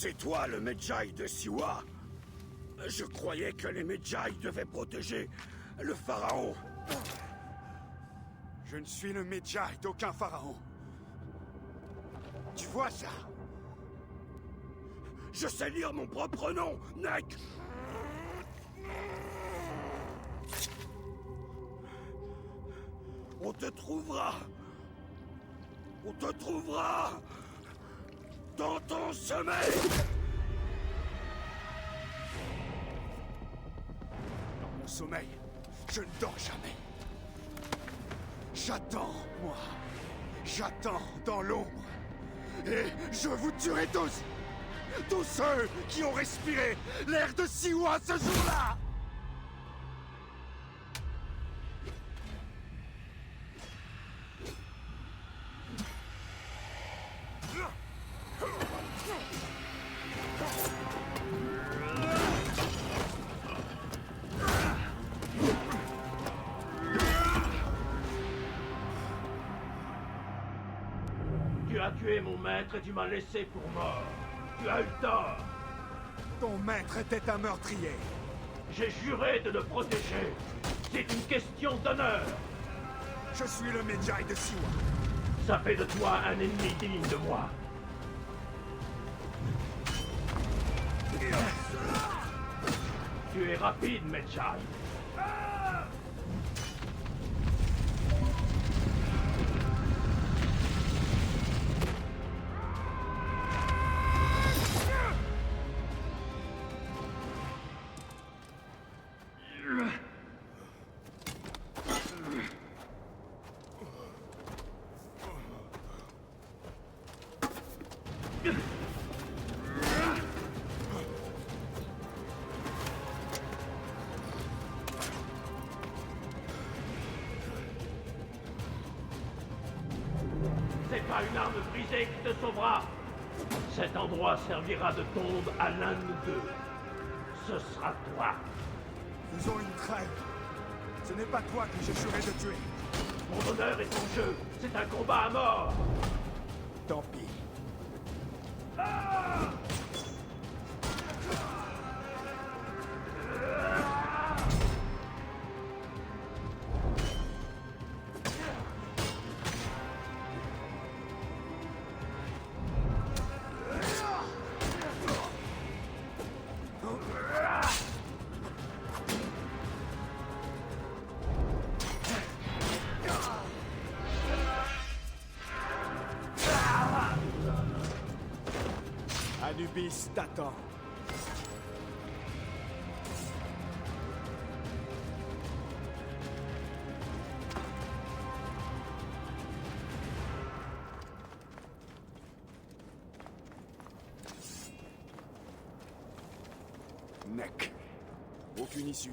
C'est toi le Medjay de Siwa? Je croyais que les Medjay devaient protéger le pharaon. Je ne suis le Medjay d'aucun pharaon. Tu vois ça? Je sais lire mon propre nom, Nek! On te trouvera! On te trouvera! Dans ton sommeil! Dans mon sommeil, je ne dors jamais. J'attends, moi. J'attends dans l'ombre. Et je vous tuerai tous! Tous ceux qui ont respiré l'air de Siwa ce jour-là! Tu as tué mon maître et tu m'as laissé pour mort. Tu as eu tort. Ton maître était un meurtrier. J'ai juré de le protéger. C'est une question d'honneur. Je suis le Medjay de Siwa. Ça fait de toi un ennemi digne de moi. Tu es rapide, Medjay. C'est pas une arme brisée qui te sauvera. Cet endroit servira de tombe à l'un de nous deux. Ce sera toi. Faisons une trêve. Ce n'est pas toi que j'ai juré de tuer. Mon honneur est en jeu. C'est un combat à mort. Tant pis. Anubis t'attend. Nek. Aucune issue.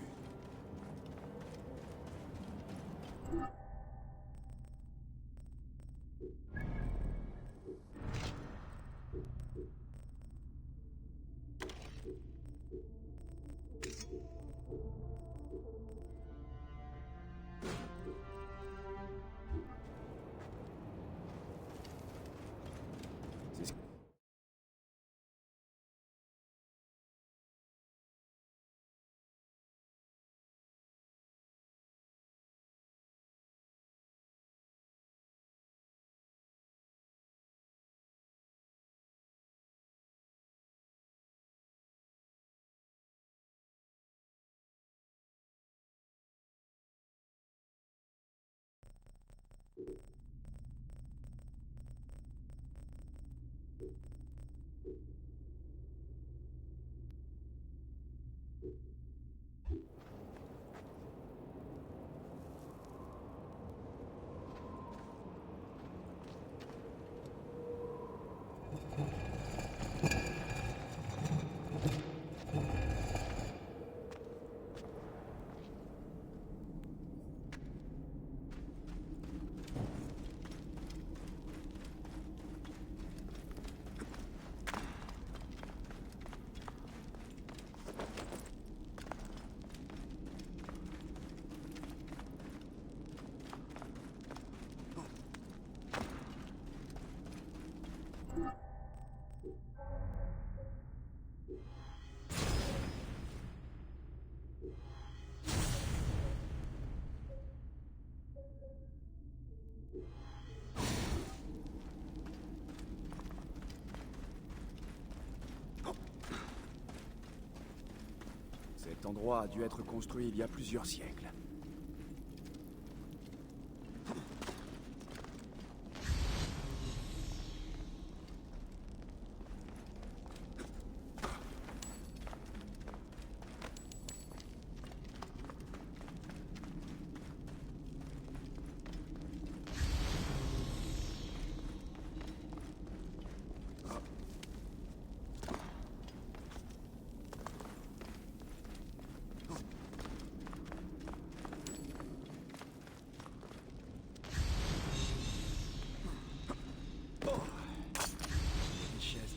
endroit a dû être construit il y a plusieurs siècles.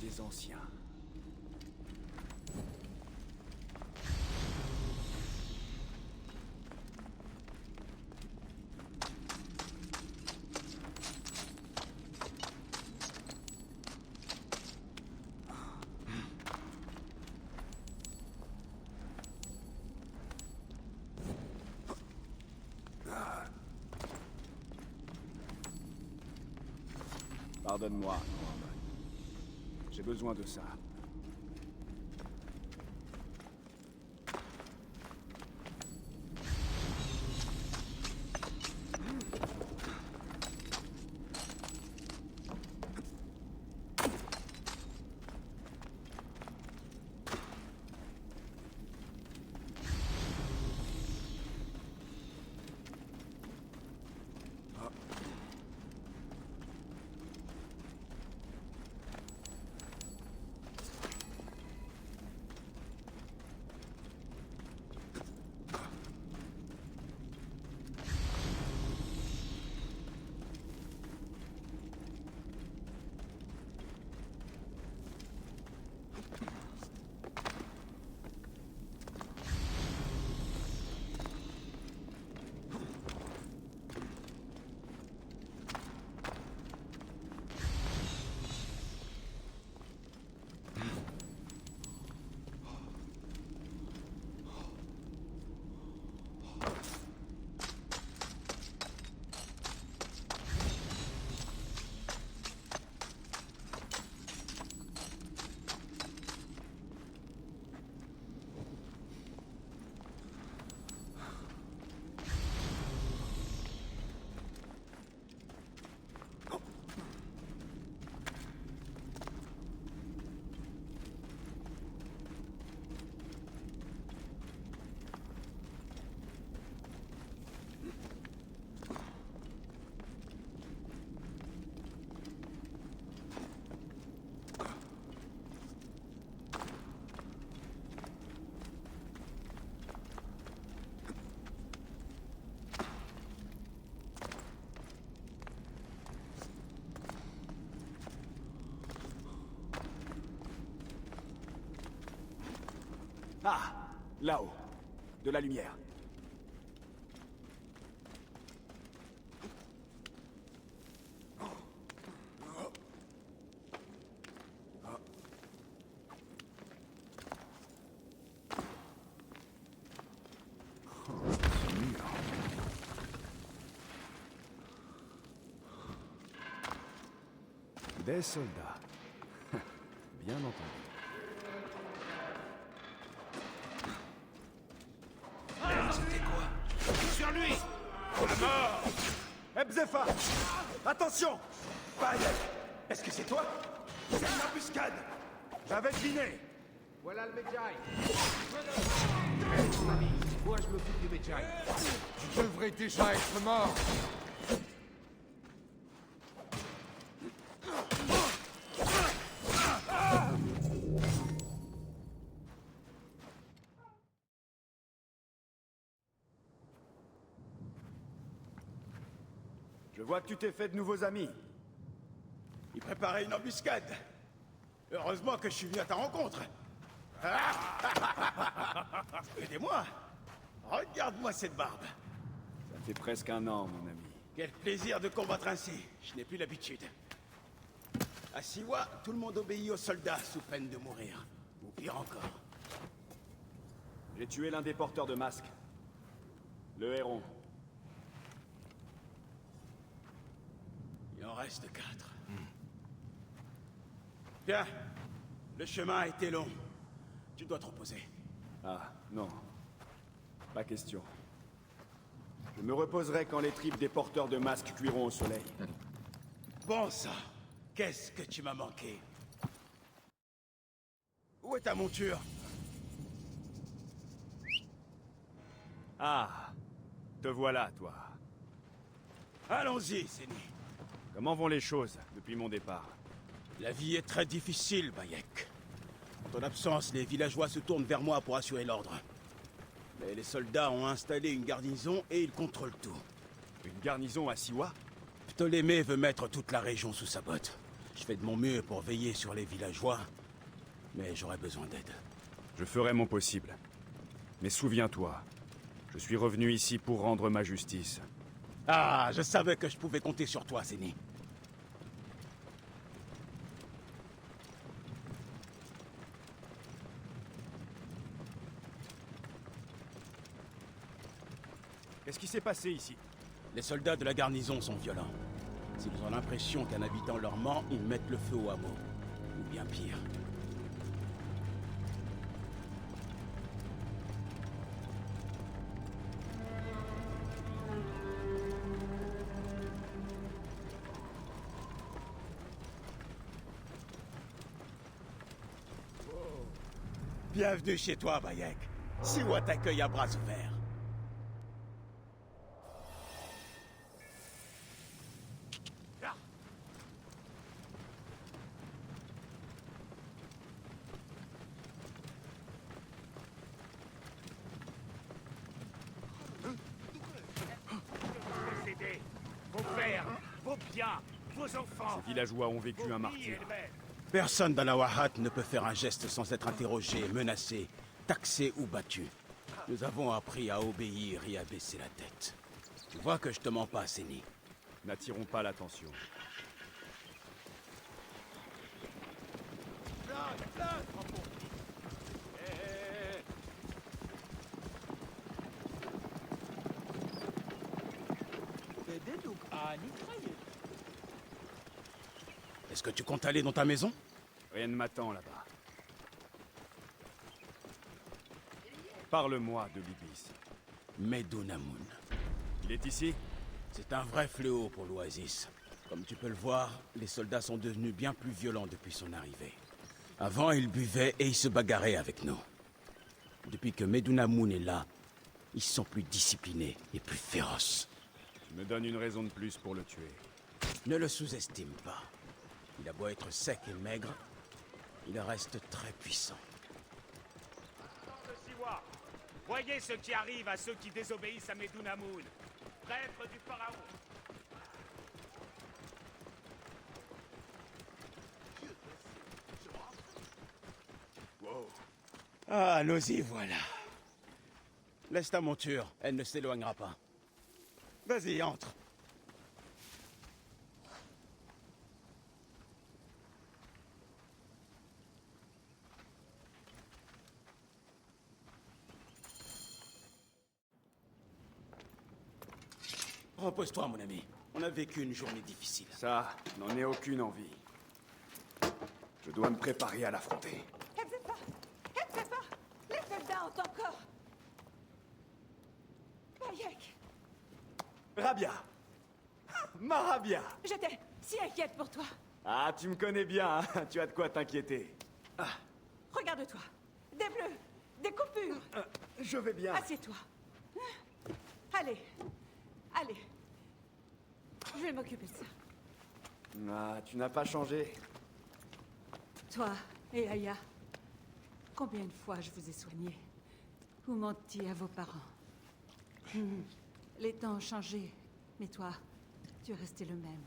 Des anciens. Pardonne-moi, Norman. J'ai besoin de ça. Ah, là-haut. De la lumière. Des soldats. Bien entendu. Sur lui! À mort! Ebzefa! Attention! Paï! Est-ce que c'est toi? C'est une embuscade! J'avais deviné! Voilà le Medjay. Moi, je m'occupe du Medjay. Tu devrais déjà être mort! Je vois que tu t'es fait de nouveaux amis. Il préparait une embuscade! Heureusement que je suis venu à ta rencontre! Aidez-moi! Regarde-moi cette barbe! Ça fait presque un an, mon ami. Quel plaisir de combattre ainsi! Je n'ai plus l'habitude. À Siwa, tout le monde obéit aux soldats sous peine de mourir. Ou pire encore. J'ai tué l'un des porteurs de masques. Le héron. Il en reste 4. Bien. Le chemin a été long. Tu dois te reposer. Ah, non. Pas question. Je me reposerai quand les tripes des porteurs de masques cuiront au soleil. Bon sang, qu'est-ce que tu m'as manqué? Où est ta monture? Ah, te voilà, toi. Allons-y, Séni. Comment vont les choses depuis mon départ? La vie est très difficile, Bayek. En ton absence, les villageois se tournent vers moi pour assurer l'ordre. Mais les soldats ont installé une garnison et ils contrôlent tout. Une garnison à Siwa? Ptolémée veut mettre toute la région sous sa botte. Je fais de mon mieux pour veiller sur les villageois, mais j'aurai besoin d'aide. Je ferai mon possible. Mais souviens-toi, je suis revenu ici pour rendre ma justice. Ah, je savais que je pouvais compter sur toi, Séni. Qu'est-ce qui s'est passé ici? Les soldats de la garnison sont violents. S'ils ont l'impression qu'un habitant leur ment, ils mettent le feu au hameau. Ou bien pire. Bienvenue chez toi, Bayek. Siwa t'accueille à bras ouverts. Vos pères, vos biens, vos enfants. Ces villageois ont vécu un martyre. Personne dans la Wahat ne peut faire un geste sans être interrogé, menacé, taxé ou battu. Nous avons appris à obéir et à baisser la tête. Tu vois que je te mens pas, Séni. N'attirons pas l'attention. Est-ce que tu comptes aller dans ta maison? Rien ne m'attend là-bas. Parle-moi de l'Ibis. Medunamun. Il est ici? C'est un vrai fléau pour l'Oasis. Comme tu peux le voir, les soldats sont devenus bien plus violents depuis son arrivée. Avant, ils buvaient et ils se bagarraient avec nous. Depuis que Medunamun est là, ils sont plus disciplinés et plus féroces. Tu me donnes une raison de plus pour le tuer. Ne le sous-estime pas. Il a beau être sec et maigre, il reste très puissant. Siwa, voyez ce qui arrive à ceux qui désobéissent à Medunamun, prêtre du pharaon. Ah, nous y voilà. Laisse ta monture, elle ne s'éloignera pas. Vas-y, entre. Repose-toi, mon ami. On a vécu une journée difficile. Ça, n'en ai aucune envie. Je dois me préparer à l'affronter. Kefzefa, les soldats ont encore... Bayek, Rabia! Ma Rabia! j'étais si inquiète pour toi. Ah, tu me connais bien, hein. Tu as de quoi t'inquiéter. Regarde-toi. Des bleus, des coupures. Je vais bien. Assieds-toi. Allez, allez. Je vais m'occuper de ça. Ah, tu n'as pas changé. Toi et Aya, combien de fois je vous ai soigné ou menti à vos parents. Les temps ont changé, mais toi, tu es resté le même.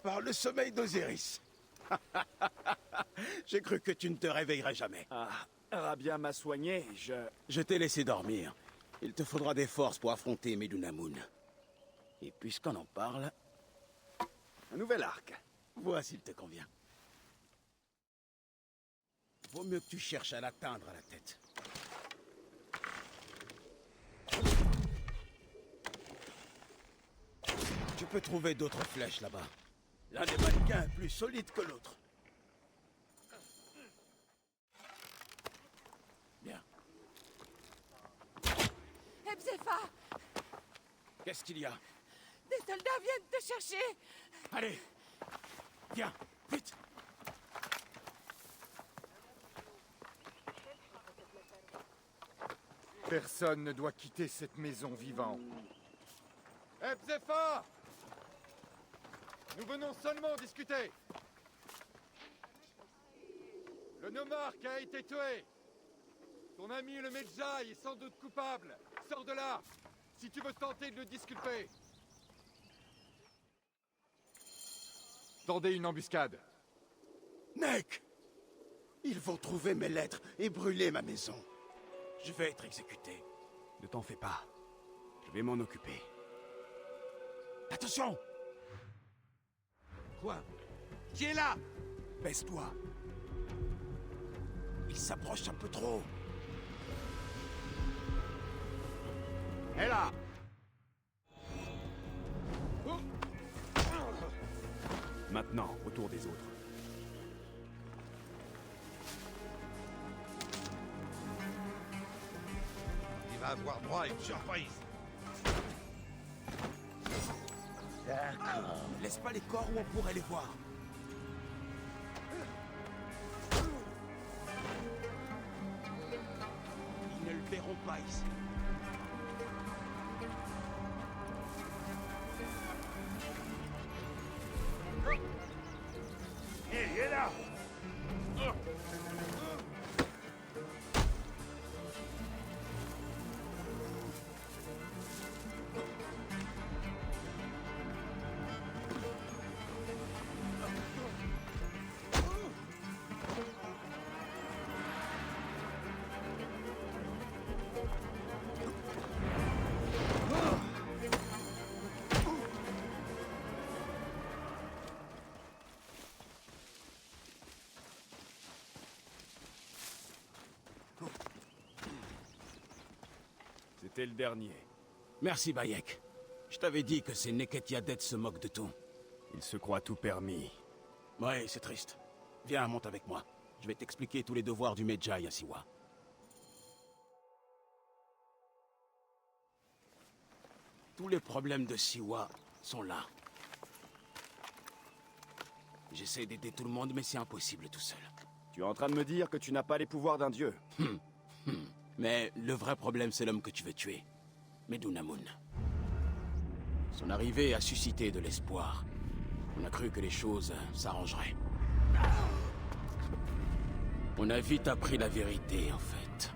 Par le sommeil d'Osiris. J'ai cru que tu ne te réveillerais jamais. Ah, Rabia m'a soigné, Je t'ai laissé dormir. Il te faudra des forces pour affronter Medunamun. Et puisqu'on en parle, Un nouvel arc. Vois s'il te convient. Vaut mieux que tu cherches à l'atteindre à la tête. Tu peux trouver d'autres flèches là-bas. L'un des mannequins est plus solide que l'autre. Bien. Ebzefa, Qu'est-ce qu'il y a? des soldats viennent te chercher. Allez! Viens, vite! Personne ne doit quitter cette maison vivant. Ebzefa! Nous venons seulement discuter. Le nomarque a été tué. Ton ami le Medjay est sans doute coupable. Sors de là, si tu veux tenter de le disculper. Tendez une embuscade. Nek! Ils vont trouver mes lettres et brûler ma maison. Je vais être exécuté. Ne t'en fais pas. Je vais m'en occuper. Attention! Quoi? Qui est là? Baisse-toi. Il s'approche un peu trop. Et là! Maintenant, au tour des autres. Il va avoir droit à une surprise. Laisse pas les corps où on pourrait les voir. Ils ne le verront pas ici. Hé, il est là! C'était le dernier. Merci, Bayek. Je t'avais dit que ces Neketiadet se moquent de tout. Il se croit tout permis. Ouais, c'est triste. Viens, monte avec moi. Je vais t'expliquer tous les devoirs du Medjay à Siwa. Tous les problèmes de Siwa sont là. J'essaie d'aider tout le monde, mais c'est impossible tout seul. Tu es en train de me dire que tu n'as pas les pouvoirs d'un dieu. Mais le vrai problème, c'est l'homme que tu veux tuer. Medunamun. Son arrivée a suscité de l'espoir. On a cru que les choses s'arrangeraient. On a vite appris la vérité, en fait.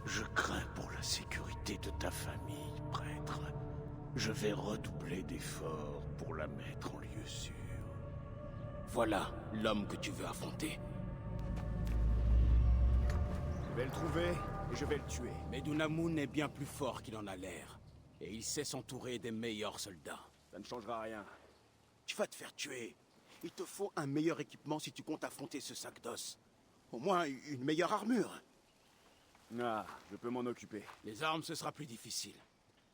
Je crains pour la sécurité de ta famille, prêtre. Je vais redoubler d'efforts pour la mettre en lieu sûr. Voilà l'homme que tu veux affronter. Je vais le trouver et je vais le tuer. Medunamun est bien plus fort qu'il en a l'air. Et il sait s'entourer des meilleurs soldats. Ça ne changera rien. Tu vas te faire tuer. Il te faut un meilleur équipement si tu comptes affronter ce sac d'os. Au moins une meilleure armure. Ah, je peux m'en occuper. Les armes, ce sera plus difficile.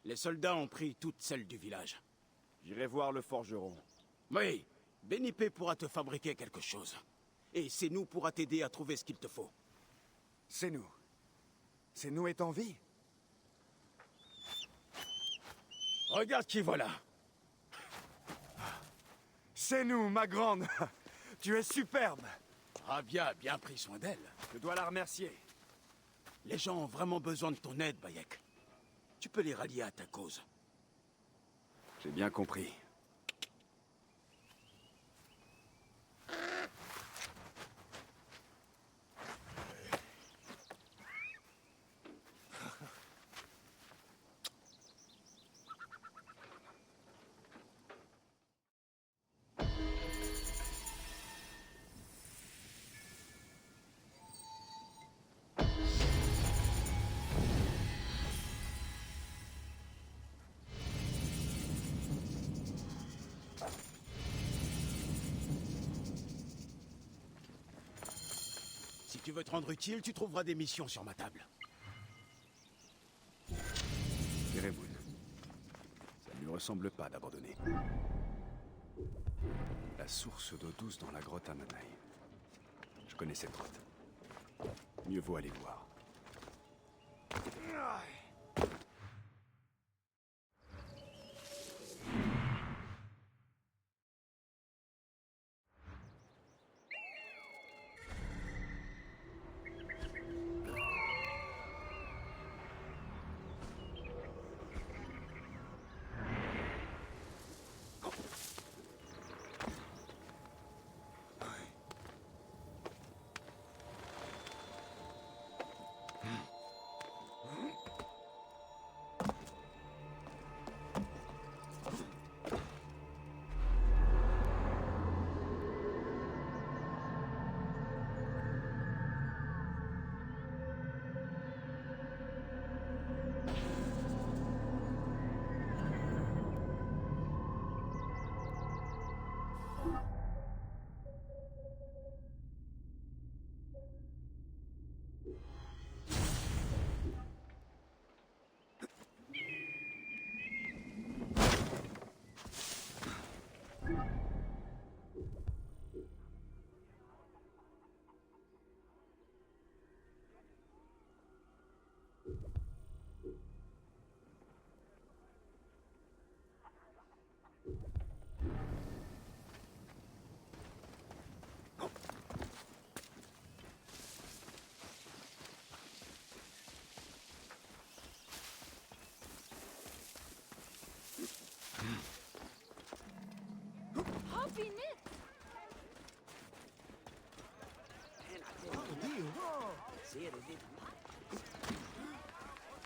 Les soldats ont pris toutes celles du village. J'irai voir le forgeron. Oui, Benipé pourra te fabriquer quelque chose. Et Senou pourra t'aider à trouver ce qu'il te faut. C'est nous. C'est nous est en vie. Regarde qui voilà. C'est nous, ma grande. Tu es superbe. Rabia a bien pris soin d'elle. Je dois la remercier. Les gens ont vraiment besoin de ton aide, Bayek. Tu peux les rallier à ta cause. J'ai bien compris. tu veux te rendre utile, tu trouveras des missions sur ma table. Eremoon. Ça ne lui ressemble pas d'abandonner. La source d'eau douce dans la grotte à Manai. Je connais cette grotte. Mieux vaut aller voir.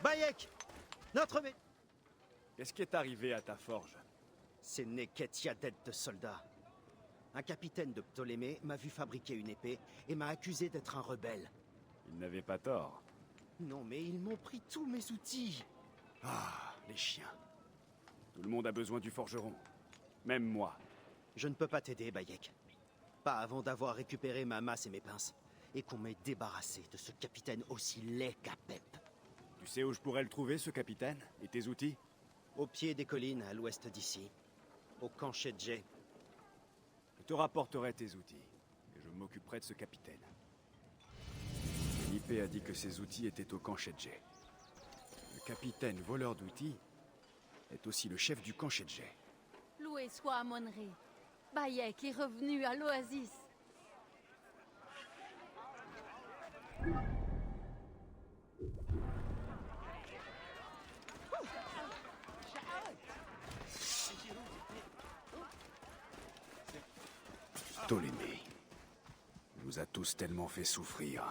Bayek! Notre mais... Qu'est-ce qui est arrivé à ta forge? Ces Neketia dettes de soldats. Un capitaine de Ptolémée m'a vu fabriquer une épée et m'a accusé d'être un rebelle. Il n'avait pas tort. Non, mais ils m'ont pris tous mes outils. Ah, les chiens. Tout le monde a besoin du forgeron. Même moi. Je ne peux pas t'aider, Bayek. Pas avant d'avoir récupéré ma masse et mes pinces. Et qu'on m'ait débarrassé de ce capitaine aussi laid qu'Apep. Tu sais où je pourrais le trouver, ce capitaine? Et tes outils? Au pied des collines, à l'ouest d'ici. Au camp Shedje. Je te rapporterai tes outils. Et je m'occuperai de ce capitaine. Felipe a dit que ses outils étaient au camp Shedje. Le capitaine voleur d'outils est aussi le chef du camp Shedje. Loué soit Amon-Ré. Bayek est revenu à l'oasis. Ptolémée nous a tous tellement fait souffrir.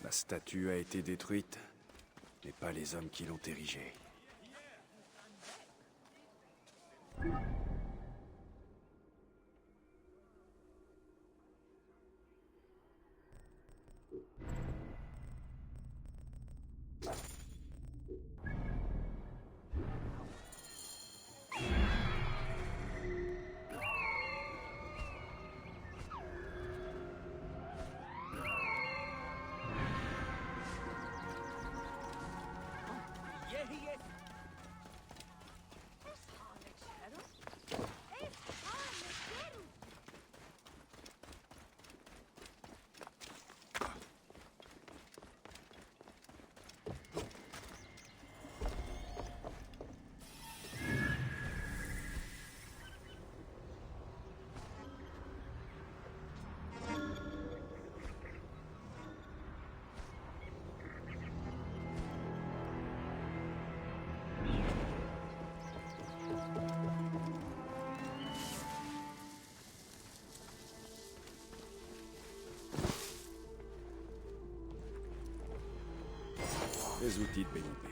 La statue a été détruite, mais pas les hommes qui l'ont érigée. Les outils de Bénopé.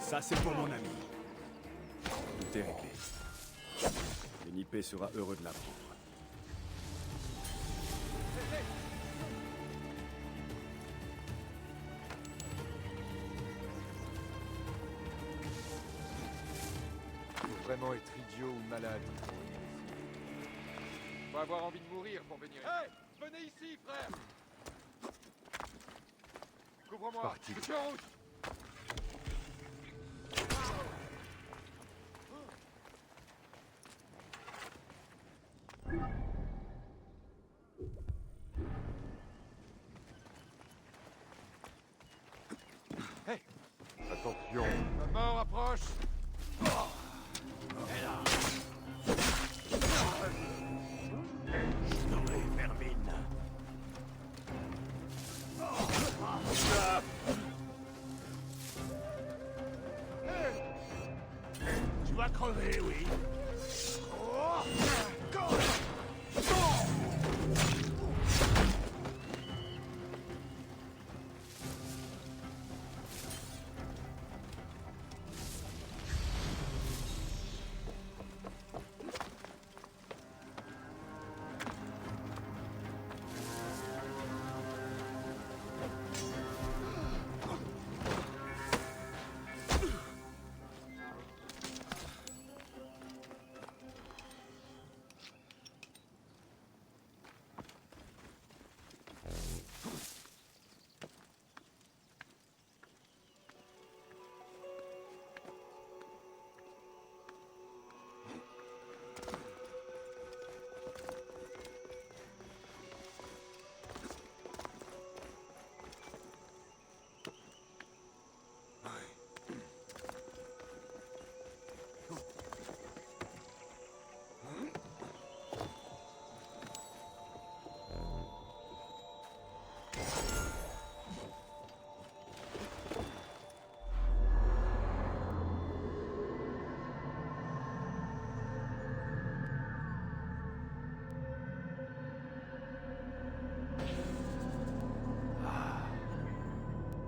Ça, c'est pour mon ami. Tout est réglé. Felipe sera heureux de l'apprendre. Faut vraiment être idiot ou malade. Faut avoir envie de mourir pour venir ici. Hey, venez ici, frère. Couvre-moi. Je suis en route. Hey, attention. La mort approche. Vermine. Tu vas crever, oui.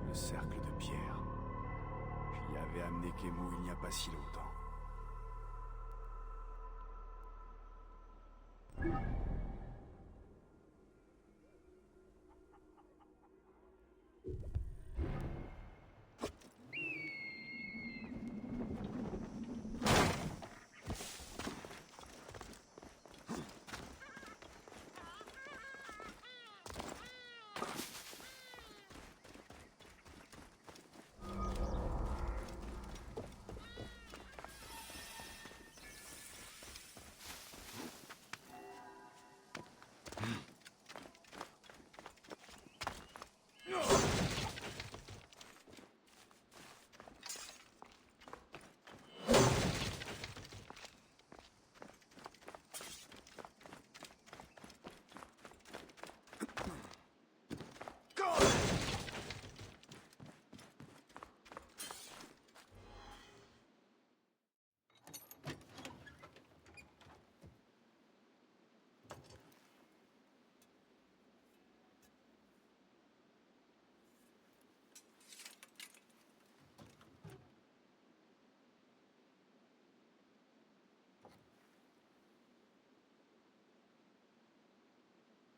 Le cercle de pierre. J'y avais amené Kemu il n'y a pas si longtemps.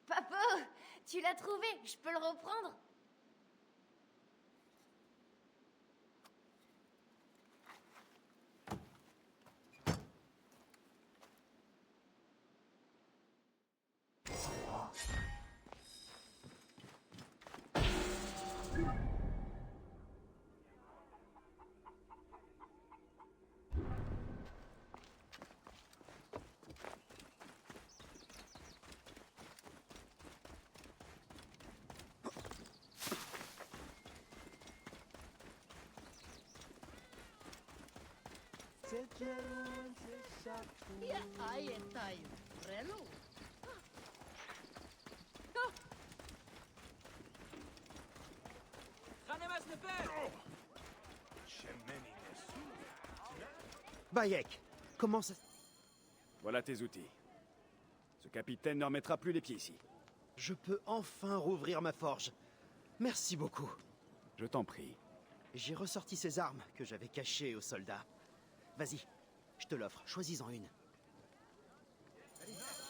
Papa, tu l'as trouvé, je peux le reprendre? Bayek, comment ça... Voilà tes outils. Ce capitaine ne remettra plus les pieds ici. Je peux enfin rouvrir ma forge. Merci beaucoup. Je t'en prie. J'ai ressorti ces armes que j'avais cachées aux soldats. Vas-y, je te l'offre. Choisis-en une.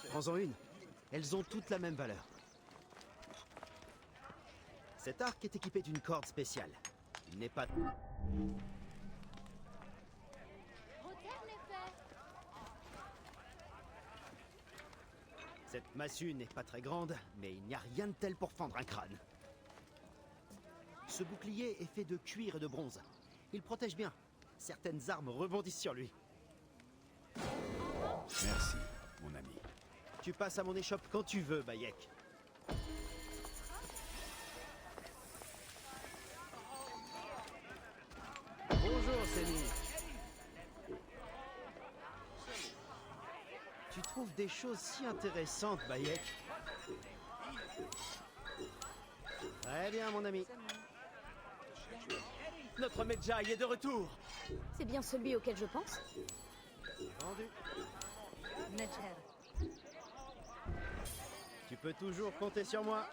Prends-en une. Elles ont toutes la même valeur. Cet arc est équipé d'une corde spéciale. Il n'est pas... Cette massue n'est pas très grande, mais il n'y a rien de tel pour fendre un crâne. Ce bouclier est fait de cuir et de bronze. Il protège bien. Certaines armes rebondissent sur lui. Merci, mon ami. Tu passes à mon échoppe quand tu veux, Bayek. Bonjour, Séni. Tu trouves des choses si intéressantes, Bayek. Très bien, mon ami. Notre Medjay est de retour. C'est bien celui auquel je pense? Vendu. Medjay. Tu peux toujours compter sur moi.